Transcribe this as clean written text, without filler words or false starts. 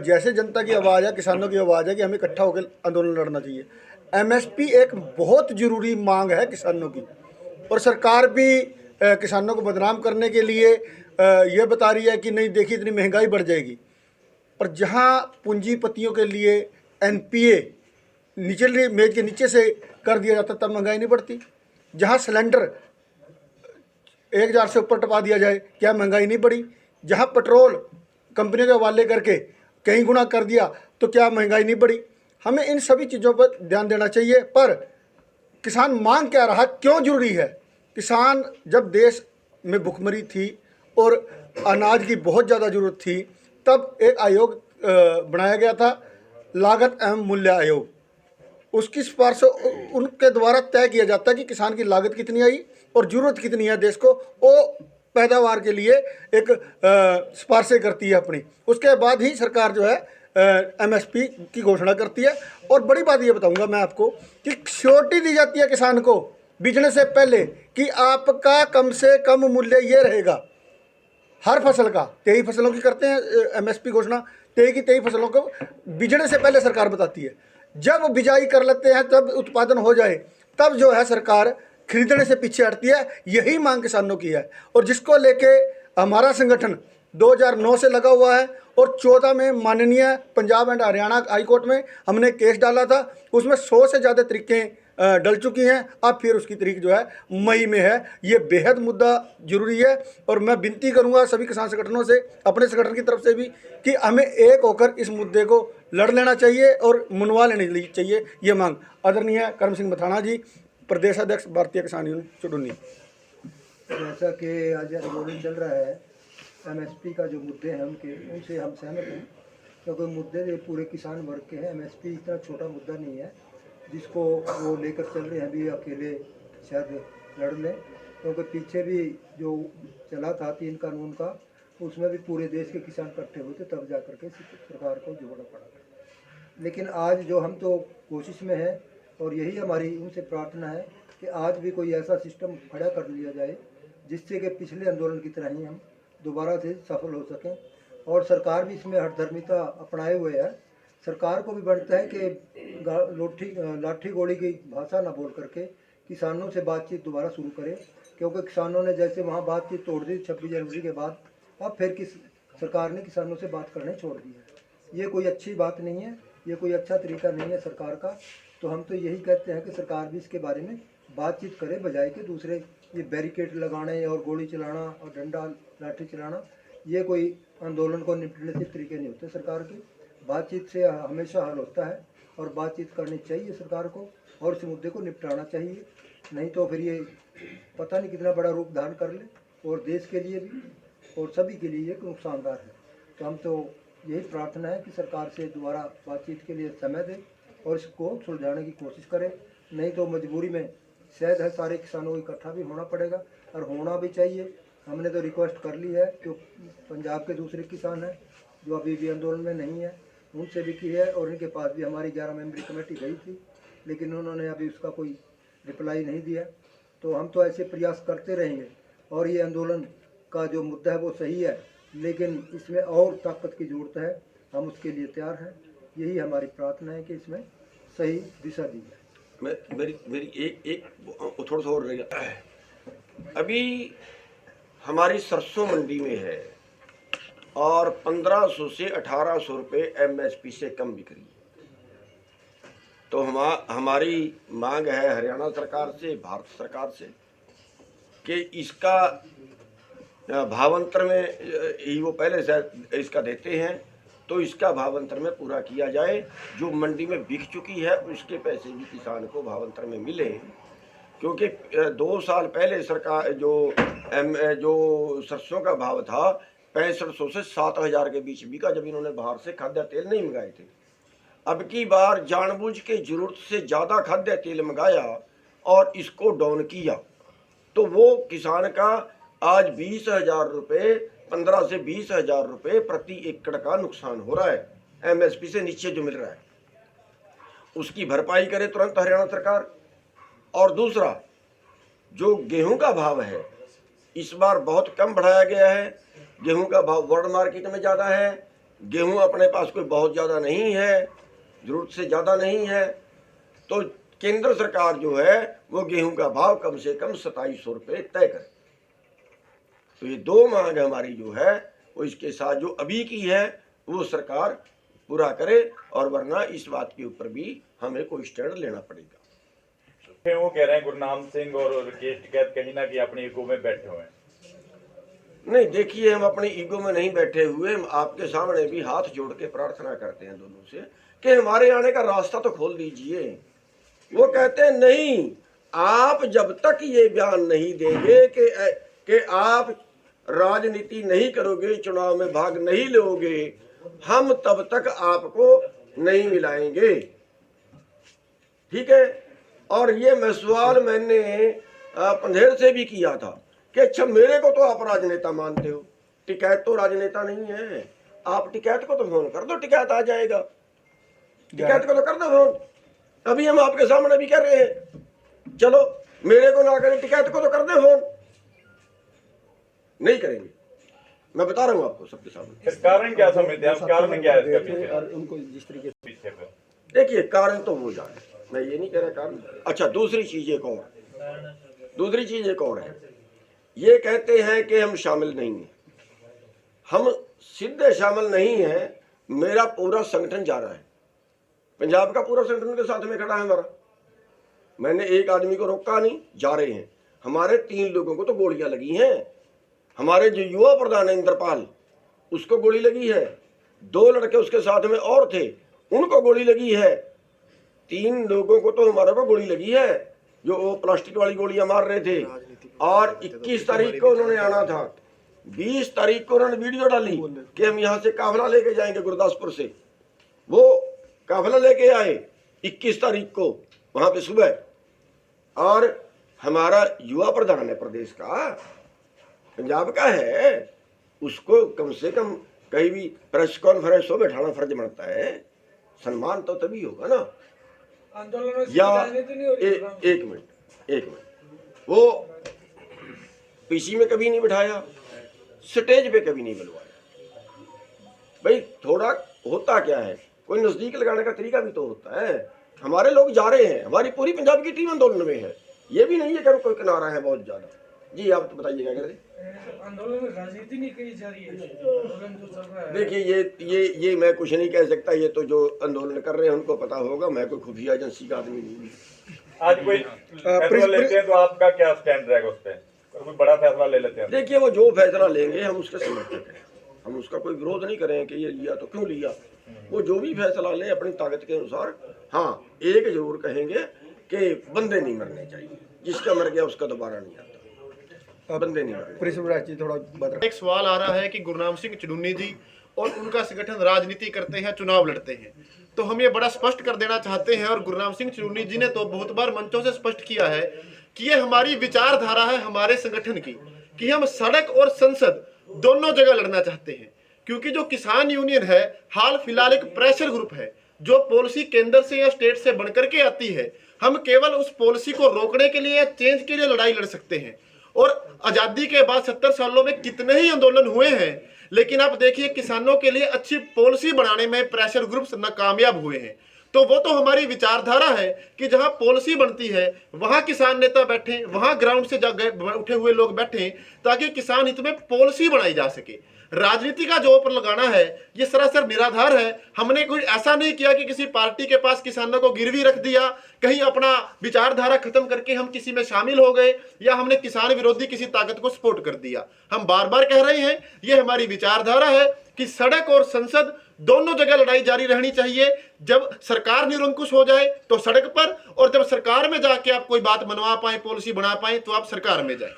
जैसे जनता की आवाज़ है, किसानों की आवाज़ है कि हमें इकट्ठा होकर आंदोलन लड़ना चाहिए। एमएसपी एक बहुत ज़रूरी मांग है किसानों की, और सरकार भी किसानों को बदनाम करने के लिए ये बता रही है कि नहीं देखिए इतनी महंगाई बढ़ जाएगी। पर जहाँ पूंजीपतियों के लिए एनपीए निचले मेज के नीचे से कर दिया जाता तब महंगाई नहीं बढ़ती। जहाँ सिलेंडर 1,000 से ऊपर टपा दिया जाए, क्या महंगाई नहीं बढ़ी? जहाँ पेट्रोल कंपनियों के हवाले करके कई गुना कर दिया तो क्या महंगाई नहीं बढ़ी? हमें इन सभी चीज़ों पर ध्यान देना चाहिए। पर किसान मांग क्या रहा, क्यों जरूरी है? किसान जब देश में भुखमरी थी और अनाज की बहुत ज़्यादा ज़रूरत थी, तब एक आयोग बनाया गया था, लागत एवं मूल्य आयोग। उसकी सिफारिश उनके द्वारा तय किया जाता है कि किसान की लागत कितनी आई और ज़रूरत कितनी है देश को, वो पैदावार के लिए एक सिफारिशें करती है अपनी। उसके बाद ही सरकार जो है एमएसपी की घोषणा करती है। और बड़ी बात ये बताऊंगा मैं आपको कि श्योरिटी दी जाती है किसान को बिजनेस से पहले कि आपका कम से कम मूल्य ये रहेगा हर फसल का। 23 फसलों की करते हैं एमएसपी घोषणा, 23 की 23 फसलों को बिजने से पहले सरकार बताती है। जब बिजाई कर लेते हैं, तब उत्पादन हो जाए, तब जो है सरकार खरीदने से पीछे हटती है। यही मांग किसानों की है, और जिसको लेके हमारा संगठन 2009 से लगा हुआ है। और 14 में माननीय Punjab and Haryana high court में हमने केस डाला था। उसमें 100 से ज़्यादा तरीकें डल चुकी हैं। अब फिर उसकी तारीख जो है मई में है। ये बेहद मुद्दा जरूरी है, और मैं विनती करूंगा सभी किसान संगठनों से, अपने संगठन की तरफ से भी, कि हमें एक होकर इस मुद्दे को लड़ लेना चाहिए और मनवा लेनी चाहिए ये मांग। आदरणीय करम सिंह मथाना जी, प्रदेश अध्यक्ष भारतीय किसान यूनियन चुडुन्नी। जैसा कि आज आंदोलन चल रहा है, एमएसपी का जो मुद्दे हैं उनसे हम सहमत हैं, क्योंकि मुद्दे पूरे किसान वर्ग के हैं। एमएसपी इतना छोटा मुद्दा नहीं है जिसको वो लेकर चल रहे हैं अभी अकेले शायद लड़ लें, क्योंकि पीछे भी जो चला था 3 कानून का, उसमें भी पूरे देश के किसान इकट्ठे हुए थे, तब जा करके सरकार को जोड़ना पड़ा। लेकिन आज जो हम तो कोशिश में है, और यही हमारी उनसे प्रार्थना है कि आज भी कोई ऐसा सिस्टम खड़ा कर लिया जाए जिससे कि पिछले आंदोलन की तरह ही हम दोबारा से सफल हो सकें। और सरकार भी इसमें हठधर्मिता अपनाए हुए है। सरकार को भी बनता है कि लाठी गोली की भाषा ना बोल करके किसानों से बातचीत दोबारा शुरू करे, क्योंकि किसानों ने जैसे वहाँ बातचीत तोड़ दी 26 जनवरी के बाद, अब फिर सरकार ने किसानों से बात करने छोड़ दी है। ये कोई अच्छी बात नहीं है, ये कोई अच्छा तरीका नहीं है सरकार का। तो हम तो यही कहते हैं कि सरकार भी इसके बारे में बातचीत करे, बजाय के दूसरे ये बैरिकेड लगाने और गोली चलाना और डंडा लाठी चलाना, ये कोई आंदोलन को निपटने के तरीके नहीं होते सरकार के। बातचीत से हमेशा हल होता है, और बातचीत करनी चाहिए सरकार को, और इस मुद्दे को निपटाना चाहिए। नहीं तो फिर ये पता नहीं कितना बड़ा रूप धारण कर ले, और देश के लिए भी और सभी के लिए ये नुकसानदार है। तो हम तो यही प्रार्थना है कि सरकार से दोबारा बातचीत के लिए समय दे और इसको सुलझाने की कोशिश करे। नहीं तो मजबूरी में शायद है सारे किसानों को इकट्ठा भी होना पड़ेगा, और होना भी चाहिए। हमने तो रिक्वेस्ट कर ली है, जो पंजाब के दूसरे किसान हैं जो अभी भी आंदोलन में नहीं है, उनसे भी की है, और इनके पास भी हमारी 11 मेंबरी कमेटी गई थी, लेकिन उन्होंने अभी उसका कोई रिप्लाई नहीं दिया। तो हम तो ऐसे प्रयास करते रहेंगे, और ये आंदोलन का जो मुद्दा है वो सही है, लेकिन इसमें और ताकत की ज़रूरत है। हम उसके लिए तैयार हैं। यही हमारी प्रार्थना है कि इसमें सही दिशा दी जाए। मेरी एक थोड़ा सा और रहेगा। अभी हमारी सरसों मंडी में है और 1500 से 1800 रुपये एमएसपी से कम बिक रही है। तो हमारी मांग है हरियाणा सरकार से, भारत सरकार से, कि इसका भावांतर में ही वो पहले से इसका देते हैं, तो इसका भावांतर में पूरा किया जाए। जो मंडी में बिक चुकी है उसके पैसे भी किसान को भावांतर में मिले, क्योंकि 2 साल पहले सरकार जो सरसों का भाव था 6500 से 7000 के बीच बिका, जब इन्होंने बाहर से खाद्य तेल नहीं मंगाए थे। अब की बार जानबूझ के जरूरत से ज़्यादा खाद्य तेल मंगाया और इसको डाउन किया, तो वो किसान का आज 20,000 रुपये, 15 से 20,000 रुपये प्रति एकड़ का नुकसान हो रहा है। एमएसपी से नीचे जो मिल रहा है उसकी भरपाई करे तुरंत हरियाणा सरकार। और दूसरा, जो गेहूं का भाव है इस बार बहुत कम बढ़ाया गया है। गेहूं का भाव वर्ल्ड मार्केट में ज़्यादा है, गेहूं अपने पास कोई बहुत ज़्यादा नहीं है, ज़रूरत से ज़्यादा नहीं है, तो केंद्र सरकार जो है वो गेहूं का भाव कम से कम 2700 रुपये तय करे। तो ये दो मांग हमारी जो है वो इसके साथ जो अभी की है वो सरकार पूरा करे, और वरना इस बात के ऊपर भी हमें कोई स्टैंड लेना पड़ेगा। वो कह रहे हैं गुरनाम सिंह और राकेश टिकैत कहीं ना कहीं अपनी ईगो में बैठे हुए हैं। नहीं, देखिए, हम अपनी ईगो में नहीं बैठे हुए, हम आपके सामने भी हाथ जोड़ के प्रार्थना करते हैं दोनों से कि हमारे आने का रास्ता तो खोल दीजिए। वो कहते हैं नहीं, आप जब तक ये बयान नहीं देंगे कि आप राजनीति नहीं करोगे, चुनाव में भाग नहीं लोगे, हम तब तक आपको नहीं मिलाएंगे। ठीक है। और ये सवाल मैंने पंधेर से भी किया था कि अच्छा, मेरे को तो आप राजनेता मानते हो, टिकैत तो राजनेता नहीं है, आप टिकैत को तो फोन कर दो, टिकैत आ जाएगा, टिकैत को तो कर दो फोन। अभी हम आपके सामने भी कह रहे हैं, चलो मेरे को ना करें, टिकैत को तो कर दे फोन। नहीं करेंगे, मैं बता रहा हूँ आपको सबके सामने। कारण क्या समझते हैं आप? कारण क्या है इसका पीछे? उनको जिस तरीके पीछे पे देखिए, कारण तो वो जाने, मैं ये नहीं कह रहा कारण। अच्छा, दूसरी चीज एक और है, ये कहते हैं कि हम शामिल नहीं हैं। हम सीधे शामिल नहीं हैं, मेरा पूरा संगठन जा रहा है, पंजाब का पूरा संगठन के साथ में खड़ा है हमारा। मैंने एक आदमी को रोका नहीं, जा रहे हैं। हमारे 3 लोगों को तो गोलियां लगी हैं। हमारे जो युवा प्रधान है इंद्रपाल, उसको गोली लगी है। 2 लड़के उसके साथ में और थे, उनको गोली लगी है। 3 लोगों को तो हमारे को गोली लगी है, जो वो प्लास्टिक वाली गोलियां मार रहे थे। और 21 तारीख को उन्होंने आना था, 20 तारीख को उन्होंने वीडियो डाली कि हम यहाँ से काफिला लेके जाएंगे गुरदासपुर से। वो काफिला लेके आए 21 तारीख को वहां पे सुबह। और हमारा युवा प्रधान है प्रदेश का, पंजाब का है, उसको कम से कम कहीं भी प्रेस कॉन्फ्रेंस हो बैठाना फर्ज बनता है। सम्मान तो तभी होगा ना। या एक मिनट, वो पीसी में कभी नहीं बिठाया, स्टेज पे कभी नहीं बुलवाया। भाई थोड़ा होता क्या है, कोई नजदीक लगाने का तरीका भी तो होता है। हमारे लोग जा रहे हैं, हमारी पूरी पंजाब की टीम आंदोलन में है। ये भी नहीं है कि कोई किनारा है बहुत ज्यादा। जी आप तो बताइए क्या करें। आंदोलन में राजनीति नहीं की जा रही है, आंदोलन जो चल रहा है। देखिए, ये मैं कुछ नहीं कह सकता, ये तो जो आंदोलन कर रहे हैं उनको पता होगा। मैं कोई खुफिया एजेंसी का आदमी नहीं हूँ। आज कोई फैसला लेते हैं तो आपका क्या स्टैंड रहेगा उस पर? कोई बड़ा फैसला ले लेते हैं? देखिए, वो जो फैसला लेंगे हम उसके समर्थक हैं, हम उसका कोई विरोध नहीं करें कि ये लिया तो क्यों लिया। वो जो भी फैसला ले अपनी ताकत के अनुसार। हाँ, एक जरूर कहेंगे कि बंदे नहीं मरने चाहिए, जिसका मर गया उसका दोबारा नहीं आता। बंदे नहीं मरने। थोड़ा बता। एक सवाल आ रहा है कि गुरनाम सिंह चुन्नी जी और उनका संगठन राजनीति करते हैं, चुनाव लड़ते हैं, तो हम ये बड़ा स्पष्ट कर देना चाहते हैं। और गुरनाम सिंह चुन्नी जी ने तो बहुत बार मंचों से स्पष्ट किया है कि ये हमारी विचारधारा है हमारे संगठन की, कि हम सड़क और संसद दोनों जगह लड़ना चाहते हैं। क्योंकि जो किसान यूनियन है हाल फिलहाल एक प्रेशर ग्रुप है, जो पॉलिसी केंद्र से या स्टेट से बनकर के आती है। हम केवल उस पॉलिसी को रोकने के लिए या चेंज के लिए लड़ाई लड़ सकते हैं। और आजादी के बाद 70 सालों में कितने ही आंदोलन हुए हैं, लेकिन आप देखिए किसानों के लिए अच्छी पॉलिसी बनाने में प्रेशर ग्रुप्स नाकामयाब हुए हैं। तो वो तो हमारी विचारधारा है कि जहां पॉलिसी बनती है वहां किसान नेता बैठे, वहां ग्राउंड से उठे हुए लोग बैठे, ताकि किसान हित में पॉलिसी बनाई जा सके। राजनीति का जो ऊपर लगाना है ये सरासर निराधार है। हमने कोई ऐसा नहीं किया कि किसी पार्टी के पास किसानों को गिरवी रख दिया, कहीं अपना विचारधारा खत्म करके हम किसी में शामिल हो गए, या हमने किसान विरोधी किसी ताकत को सपोर्ट कर दिया। हम बार बार कह रहे हैं ये हमारी विचारधारा है कि सड़क और संसद दोनों जगह लड़ाई जारी रहनी चाहिए। जब सरकार निरंकुश हो जाए तो सड़क पर, और जब सरकार में जाके आप कोई बात मनवा पाए, पॉलिसी बना पाए, तो आप सरकार में जाए।